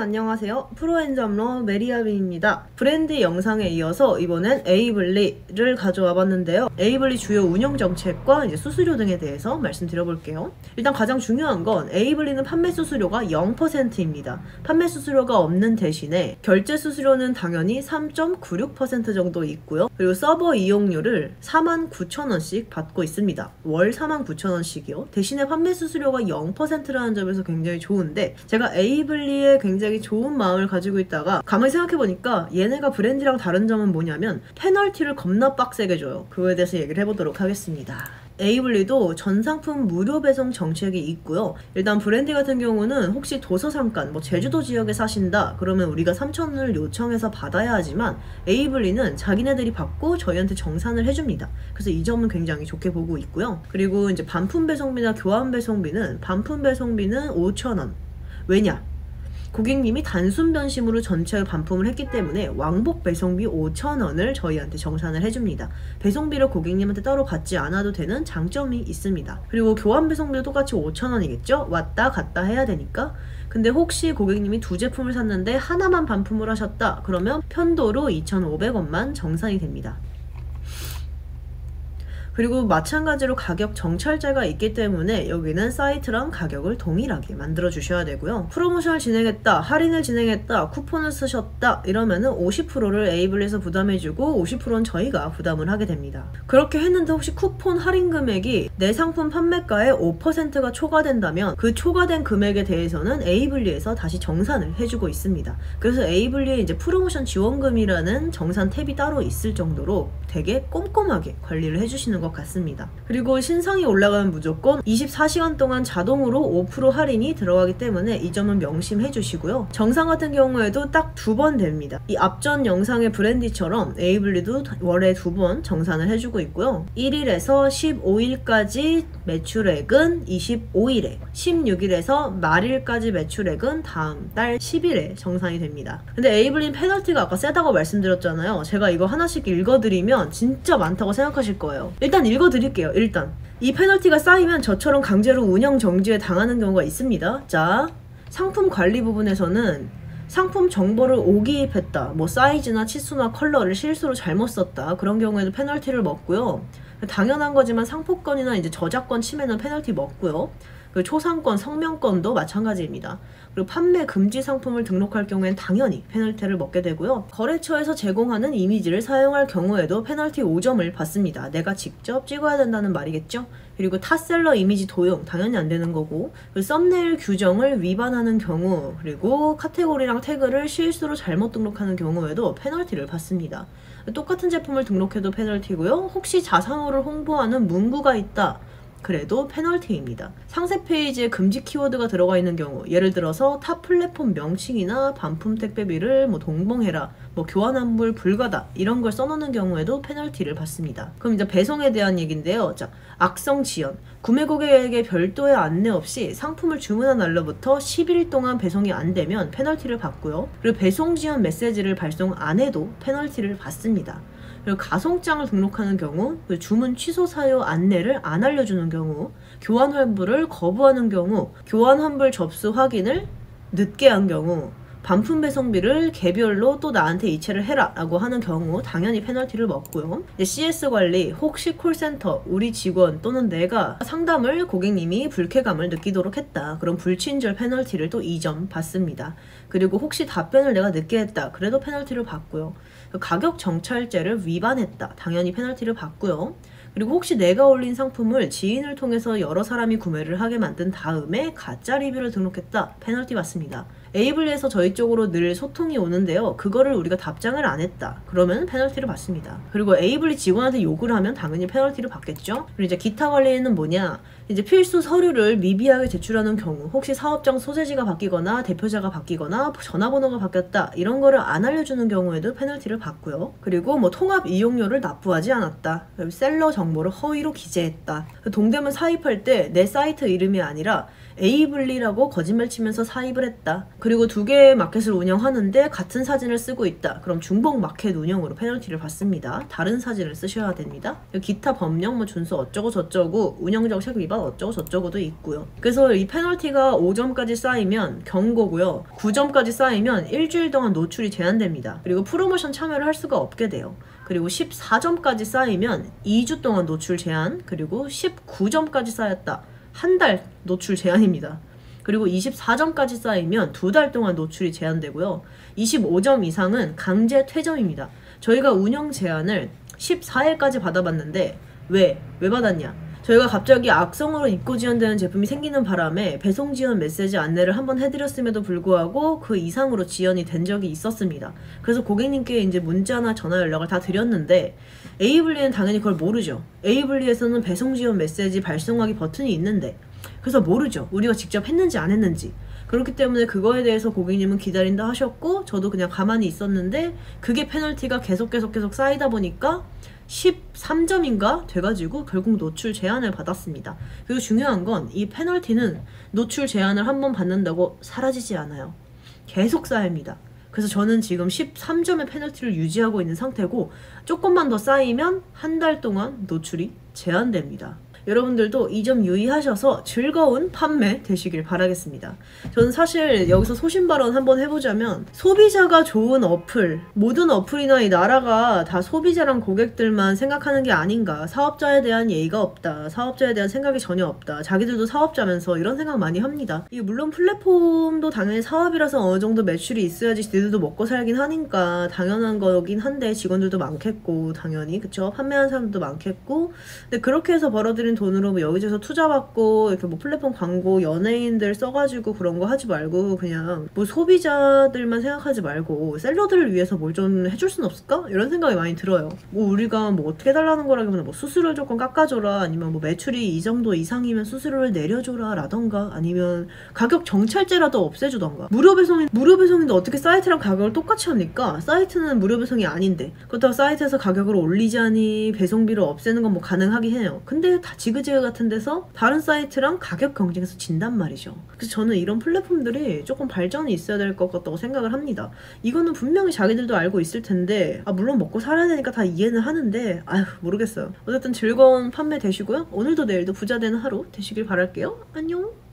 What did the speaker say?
안녕하세요. 프로앤점러 메리아빈입니다. 브랜드 영상에 이어서 이번엔 에이블리를 가져와 봤는데요. 에이블리 주요 운영 정책과 이제 수수료 등에 대해서 말씀드려볼게요. 일단 가장 중요한 건 에이블리는 판매 수수료가 0%입니다. 판매 수수료가 없는 대신에 결제 수수료는 당연히 3.96% 정도 있고요. 그리고 서버 이용료를 49,000원씩 받고 있습니다. 월 49,000원씩이요. 대신에 판매 수수료가 0%라는 점에서 굉장히 좋은데, 제가 에이블리에 굉장히 좋은 마음을 가지고 있다가 가만히 생각해보니까 얘네가 브랜드랑 다른 점은 뭐냐면 페널티를 겁나 빡세게 줘요. 그거에 대해서 얘기를 해보도록 하겠습니다. 에이블리도 전 상품 무료 배송 정책이 있고요. 일단 브랜드 같은 경우는 혹시 도서상간, 제주도 지역에 사신다 그러면 우리가 3,000원을 요청해서 받아야 하지만 에이블리는 자기네들이 받고 저희한테 정산을 해줍니다. 그래서 이 점은 굉장히 좋게 보고 있고요. 그리고 이제 반품 배송비나 교환 배송비는 반품 배송비는 5,000원. 왜냐? 고객님이 단순 변심으로 전체 반품을 했기 때문에 왕복 배송비 5,000원을 저희한테 정산을 해줍니다. 배송비를 고객님한테 따로 받지 않아도 되는 장점이 있습니다. 그리고 교환 배송비도 똑같이 5,000원이겠죠? 왔다 갔다 해야 되니까. 근데 혹시 고객님이 두 제품을 샀는데 하나만 반품을 하셨다 그러면 편도로 2,500원만 정산이 됩니다. 그리고 마찬가지로 가격 정찰제가 있기 때문에 여기는 사이트랑 가격을 동일하게 만들어 주셔야 되고요. 프로모션을 진행했다, 할인을 진행했다, 쿠폰을 쓰셨다 이러면은 50%를 에이블리에서 부담해주고 50%는 저희가 부담을 하게 됩니다. 그렇게 했는데 혹시 쿠폰 할인 금액이 내 상품 판매가의 5%가 초과된다면 그 초과된 금액에 대해서는 에이블리에서 다시 정산을 해주고 있습니다. 그래서 에이블리에 이제 프로모션 지원금이라는 정산 탭이 따로 있을 정도로 되게 꼼꼼하게 관리를 해주시는 것 같습니다. 그리고 신상이 올라가면 무조건 24시간 동안 자동으로 5% 할인이 들어가기 때문에 이 점은 명심해 주시고요. 정산 같은 경우에도 딱 2번 됩니다. 이 앞전 영상의 브랜디처럼 에이블리도 월에 2번 정산을 해주고 있고요. 1일에서 15일까지 매출액은 25일에, 16일에서 말일까지 매출액은 다음 달 10일에 정산이 됩니다. 근데 에이블리 페널티가 아까 세다고 말씀드렸잖아요. 제가 이거 하나씩 읽어드리면 진짜 많다고 생각하실 거예요. 일단 읽어드릴게요. 일단 이 페널티가 쌓이면 저처럼 강제로 운영 정지에 당하는 경우가 있습니다. 자, 상품 관리 부분에서는 상품 정보를 오기입했다, 사이즈나 치수나 컬러를 실수로 잘못 썼다, 그런 경우에도 페널티를 먹고요. 당연한 거지만 상품권이나 이제 저작권 침해는 페널티 먹고요. 그 초상권, 성명권도 마찬가지입니다. 그리고 판매 금지 상품을 등록할 경우엔 당연히 페널티를 먹게 되고요. 거래처에서 제공하는 이미지를 사용할 경우에도 페널티 5점을 받습니다. 내가 직접 찍어야 된다는 말이겠죠? 그리고 타셀러 이미지 도용 당연히 안 되는 거고, 그리고 썸네일 규정을 위반하는 경우, 그리고 카테고리랑 태그를 실수로 잘못 등록하는 경우에도 페널티를 받습니다. 똑같은 제품을 등록해도 페널티고요. 혹시 자사몰을 홍보하는 문구가 있다 그래도 페널티입니다. 상세 페이지에 금지 키워드가 들어가 있는 경우, 예를 들어서 타 플랫폼 명칭이나 반품 택배비를 동봉해라, 교환 환불 불가다 이런 걸 써놓는 경우에도 페널티를 받습니다. 그럼 이제 배송에 대한 얘기인데요. 자, 악성 지연. 구매 고객에게 별도의 안내 없이 상품을 주문한 날로부터 10일 동안 배송이 안 되면 페널티를 받고요. 그리고 배송 지연 메시지를 발송 안 해도 페널티를 받습니다. 그리고 가송장을 등록하는 경우, 주문 취소 사유 안내를 안 알려주는 경우, 교환 환불을 거부하는 경우, 교환 환불 접수 확인을 늦게 한 경우, 반품 배송비를 개별로 또 나한테 이체를 해라 라고 하는 경우 당연히 페널티를 먹고요. CS 관리, 혹시 콜센터, 우리 직원 또는 내가 상담을 고객님이 불쾌감을 느끼도록 했다, 그럼 불친절 페널티를 또 2점 받습니다. 그리고 혹시 답변을 내가 늦게 했다 그래도 페널티를 받고요. 가격 정찰제를 위반했다 당연히 페널티를 받고요. 그리고 혹시 내가 올린 상품을 지인을 통해서 여러 사람이 구매를 하게 만든 다음에 가짜 리뷰를 등록했다 페널티 받습니다. 에이블리에서 저희 쪽으로 늘 소통이 오는데요. 그거를 우리가 답장을 안 했다 그러면 페널티를 받습니다. 그리고 에이블리 직원한테 욕을 하면 당연히 페널티를 받겠죠. 그리고 이제 기타 관리는 뭐냐, 이제 필수 서류를 미비하게 제출하는 경우, 혹시 사업장 소재지가 바뀌거나 대표자가 바뀌거나 전화번호가 바뀌었다 이런 거를 안 알려주는 경우에도 페널티를 받고요. 그리고 통합 이용료를 납부하지 않았다, 셀러 정보를 허위로 기재했다, 동대문 사입할 때 내 사이트 이름이 아니라 에이블리라고 거짓말 치면서 사입을 했다, 그리고 두 개의 마켓을 운영하는데 같은 사진을 쓰고 있다. 그럼 중복 마켓 운영으로 페널티를 받습니다. 다른 사진을 쓰셔야 됩니다. 기타 법령 뭐 준수 어쩌고 저쩌고 운영적 책 위반 어쩌고 저쩌고도 있고요. 그래서 이 페널티가 5점까지 쌓이면 경고고요. 9점까지 쌓이면 일주일 동안 노출이 제한됩니다. 그리고 프로모션 참여를 할 수가 없게 돼요. 그리고 14점까지 쌓이면 2주 동안 노출 제한, 그리고 19점까지 쌓였다. 한 달 노출 제한입니다. 그리고 24점까지 쌓이면 2달 동안 노출이 제한되고요. 25점 이상은 강제 퇴점입니다. 저희가 운영 제한을 14일까지 받아봤는데 왜 받았냐? 저희가 갑자기 악성으로 입고 지연되는 제품이 생기는 바람에 배송 지연 메시지 안내를 한번 해드렸음에도 불구하고 그 이상으로 지연이 된 적이 있었습니다. 그래서 고객님께 이제 문자나 전화 연락을 다 드렸는데 에이블리는 당연히 그걸 모르죠. 에이블리에서는 배송 지연 메시지 발송하기 버튼이 있는데 그래서 모르죠. 우리가 직접 했는지 안 했는지. 그렇기 때문에 그거에 대해서 고객님은 기다린다 하셨고 저도 그냥 가만히 있었는데 그게 페널티가 계속 쌓이다 보니까 13점인가 돼가지고 결국 노출 제한을 받았습니다. 그리고 중요한 건 이 페널티는 노출 제한을 한번 받는다고 사라지지 않아요. 계속 쌓입니다. 그래서 저는 지금 13점의 페널티를 유지하고 있는 상태고 조금만 더 쌓이면 한 달 동안 노출이 제한됩니다. 여러분들도 이 점 유의하셔서 즐거운 판매 되시길 바라겠습니다. 저는 사실 여기서 소신 발언 한번 해보자면 소비자가 좋은 어플, 모든 어플이나 이 나라가 다 소비자랑 고객들만 생각하는 게 아닌가. 사업자에 대한 예의가 없다. 사업자에 대한 생각이 전혀 없다. 자기들도 사업자면서 이런 생각 많이 합니다. 이게 물론 플랫폼도 당연히 사업이라서 어느 정도 매출이 있어야지 니들도 먹고 살긴 하니까 당연한 거긴 한데 직원들도 많겠고 당연히 그쵸? 판매하는 사람들도 많겠고 근데 그렇게 해서 벌어들인 돈으로 뭐 여기저기서 투자받고 이렇게 뭐 플랫폼 광고 연예인들 써가지고 그런 거 하지 말고 그냥 뭐 소비자들만 생각하지 말고 셀러들을 위해서 뭘 좀 해줄 순 없을까? 이런 생각이 많이 들어요. 뭐 우리가 뭐 어떻게 해달라는 거라기보다 뭐 수수료 조금 깎아줘라 아니면 뭐 매출이 이 정도 이상이면 수수료를 내려줘라 라던가 아니면 가격 정찰제라도 없애주던가. 무료 배송인데 어떻게 사이트랑 가격을 똑같이 합니까? 사이트는 무료 배송이 아닌데 그렇다고 사이트에서 가격을 올리자니 배송비를 없애는 건 뭐 가능하긴 해요. 근데 다 지그재그 같은 데서 다른 사이트랑 가격 경쟁에서 진단 말이죠. 그래서 저는 이런 플랫폼들이 조금 발전이 있어야 될 것 같다고 생각을 합니다. 이거는 분명히 자기들도 알고 있을 텐데 물론 먹고 살아야 되니까 다 이해는 하는데 모르겠어요. 어쨌든 즐거운 판매 되시고요. 오늘도 내일도 부자 되는 하루 되시길 바랄게요. 안녕.